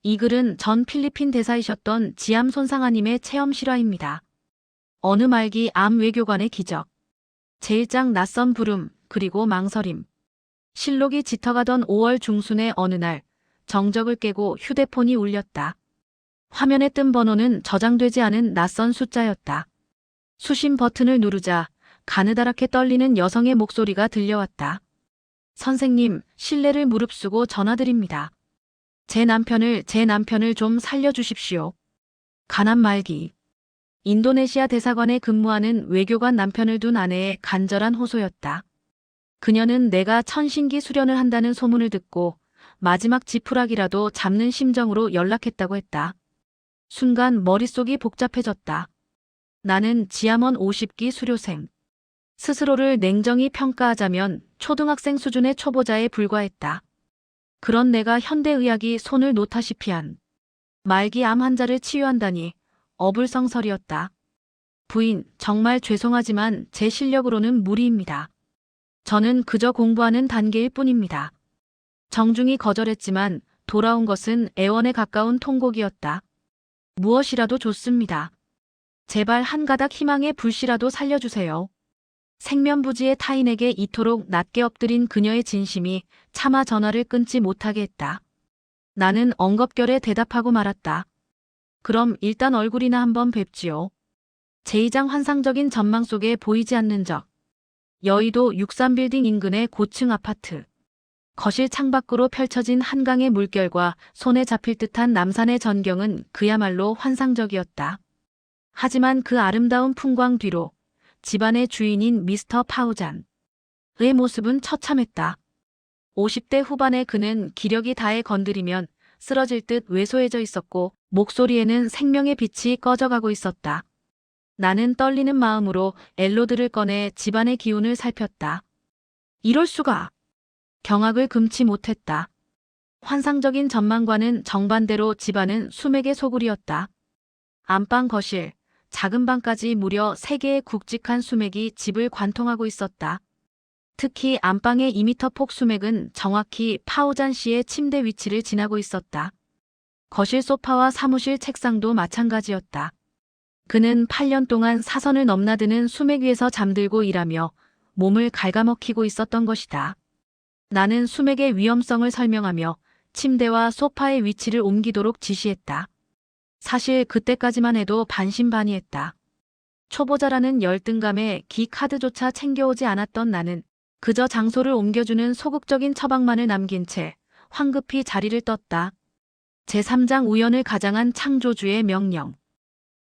이 글은 전 필리핀 대사이셨던 지암 손상아님의 체험 실화입니다. 어느 말기 암 외교관의 기적. 제1장 낯선 부름, 그리고 망설임. 실록이 짙어가던 5월 중순의 어느 날, 정적을 깨고 휴대폰이 울렸다. 화면에 뜬 번호는 저장되지 않은 낯선 숫자였다. 수신 버튼을 누르자 가느다랗게 떨리는 여성의 목소리가 들려왔다. 선생님, 실례를 무릅쓰고 전화드립니다. 제 남편을 좀 살려주십시오. 가난 말기. 인도네시아 대사관에 근무하는 외교관 남편을 둔 아내의 간절한 호소였다. 그녀는 내가 천신기 수련을 한다는 소문을 듣고 마지막 지푸라기라도 잡는 심정으로 연락했다고 했다. 순간 머릿속이 복잡해졌다. 나는 지암원 50기 수료생. 스스로를 냉정히 평가하자면 초등학생 수준의 초보자에 불과했다. 그런 내가 현대의학이 손을 놓다시피 한 말기 암 환자를 치유한다니 어불성설이었다. 부인, 정말 죄송하지만 제 실력으로는 무리입니다. 저는 그저 공부하는 단계일 뿐입니다. 정중히 거절했지만 돌아온 것은 애원에 가까운 통곡이었다. 무엇이라도 좋습니다. 제발 한 가닥 희망의 불씨라도 살려주세요. 생면부지의 타인에게 이토록 낮게 엎드린 그녀의 진심이 차마 전화를 끊지 못하게 했다. 나는 엉겁결에 대답하고 말았다. 그럼 일단 얼굴이나 한번 뵙지요. 제2장 환상적인 전망 속에 보이지 않는 적. 여의도 63빌딩 인근의 고층 아파트. 거실 창밖으로 펼쳐진 한강의 물결과 손에 잡힐 듯한 남산의 전경은 그야말로 환상적이었다. 하지만 그 아름다운 풍광 뒤로 집안의 주인인 미스터 파우잔의 모습은 처참했다. 50대 후반의 그는 기력이 다해 건드리면 쓰러질 듯 왜소해져 있었고 목소리에는 생명의 빛이 꺼져가고 있었다. 나는 떨리는 마음으로 엘로드를 꺼내 집안의 기운을 살폈다. 이럴 수가. 경악을 금치 못했다. 환상적인 전망과는 정반대로 집안은 수맥의 소굴이었다. 안방, 거실, 작은 방까지 무려 3개의 굵직한 수맥이 집을 관통하고 있었다. 특히 안방의 2m 폭 수맥은 정확히 파오잔 씨의 침대 위치를 지나고 있었다. 거실 소파와 사무실 책상도 마찬가지였다. 그는 8년 동안 사선을 넘나드는 수맥 위에서 잠들고 일하며 몸을 갉아먹히고 있었던 것이다. 나는 수맥의 위험성을 설명하며 침대와 소파의 위치를 옮기도록 지시했다. 사실 그때까지만 해도 반신반의했다. 초보자라는 열등감에 기 카드조차 챙겨오지 않았던 나는 그저 장소를 옮겨주는 소극적인 처방만을 남긴 채 황급히 자리를 떴다. 제3장 우연을 가장한 창조주의 명령.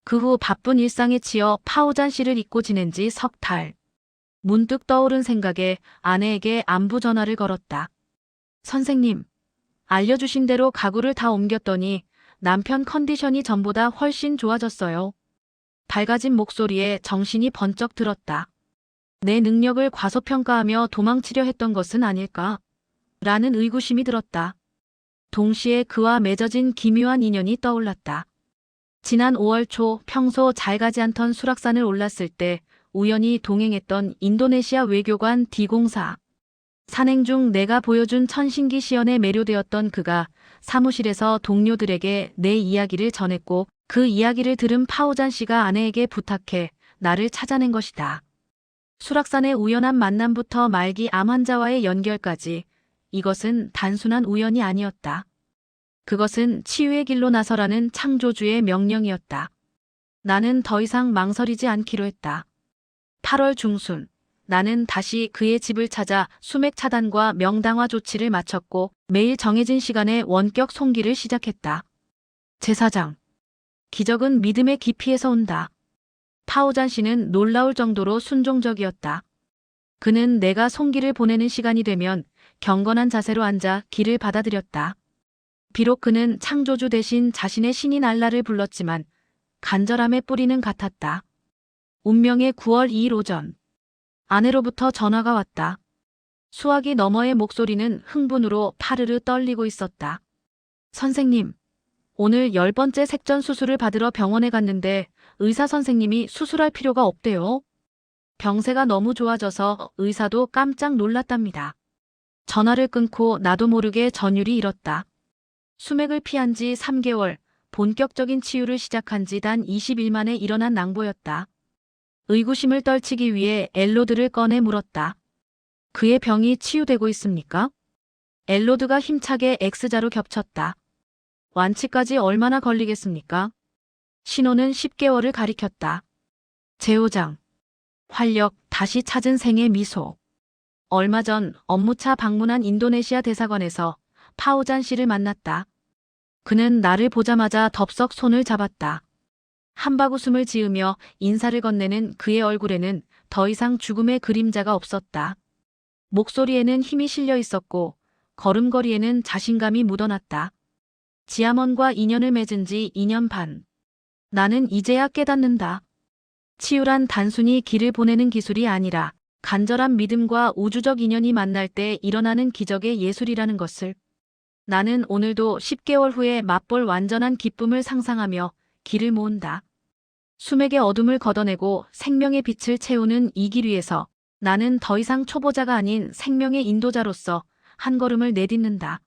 그 후 바쁜 일상에 치여 파오잔 씨를 잊고 지낸 지 석 달. 문득 떠오른 생각에 아내에게 안부 전화를 걸었다. 선생님, 알려주신 대로 가구를 다 옮겼더니 남편 컨디션이 전보다 훨씬 좋아졌어요. 밝아진 목소리에 정신이 번쩍 들었다. 내 능력을 과소평가하며 도망치려 했던 것은 아닐까? 라는 의구심이 들었다. 동시에 그와 맺어진 기묘한 인연이 떠올랐다. 지난 5월 초 평소 잘 가지 않던 수락산을 올랐을 때 우연히 동행했던 인도네시아 외교관 D공사. 산행 중 내가 보여준 천신기 시연에 매료되었던 그가 사무실에서 동료들에게 내 이야기를 전했고 그 이야기를 들은 파오잔 씨가 아내에게 부탁해 나를 찾아낸 것이다. 수락산의 우연한 만남부터 말기 암 환자와의 연결까지 이것은 단순한 우연이 아니었다. 그것은 치유의 길로 나서라는 창조주의 명령이었다. 나는 더 이상 망설이지 않기로 했다. 8월 중순, 나는 다시 그의 집을 찾아 수맥 차단과 명당화 조치를 마쳤고 매일 정해진 시간에 원격 송기를 시작했다. 제4장. 기적은 믿음의 깊이에서 온다. 파오잔 씨는 놀라울 정도로 순종적이었다. 그는 내가 송기를 보내는 시간이 되면 경건한 자세로 앉아 기를 받아들였다. 비록 그는 창조주 대신 자신의 신인 알라를 불렀지만 간절함의 뿌리는 같았다. 운명의 9월 2일 오전. 아내로부터 전화가 왔다. 수화기 너머의 목소리는 흥분으로 파르르 떨리고 있었다. 선생님, 오늘 10번째 색전 수술을 받으러 병원에 갔는데 의사 선생님이 수술할 필요가 없대요. 병세가 너무 좋아져서 의사도 깜짝 놀랐답니다. 전화를 끊고 나도 모르게 전율이 일었다. 수맥을 피한 지 3개월, 본격적인 치유를 시작한 지 단 20일 만에 일어난 낭보였다. 의구심을 떨치기 위해 엘로드를 꺼내 물었다. 그의 병이 치유되고 있습니까? 엘로드가 힘차게 X자로 겹쳤다. 완치까지 얼마나 걸리겠습니까? 신호는 10개월을 가리켰다. 제오장. 활력, 다시 찾은 생의 미소. 얼마 전 업무차 방문한 인도네시아 대사관에서 파우잔 씨를 만났다. 그는 나를 보자마자 덥석 손을 잡았다. 한바구음을 지으며 인사를 건네는 그의 얼굴에는 더 이상 죽음의 그림자가 없었다. 목소리에는 힘이 실려 있었고 걸음걸이에는 자신감이 묻어났다. 지아먼과 인연을 맺은 지 2년 반. 나는 이제야 깨닫는다. 치유란 단순히 길을 보내는 기술이 아니라 간절한 믿음과 우주적 인연이 만날 때 일어나는 기적의 예술이라는 것을. 나는 오늘도 10개월 후에 맛볼 완전한 기쁨을 상상하며 길을 모은다. 수맥의 어둠을 걷어내고 생명의 빛을 채우는 이 길 위에서 나는 더 이상 초보자가 아닌 생명의 인도자로서 한 걸음을 내딛는다.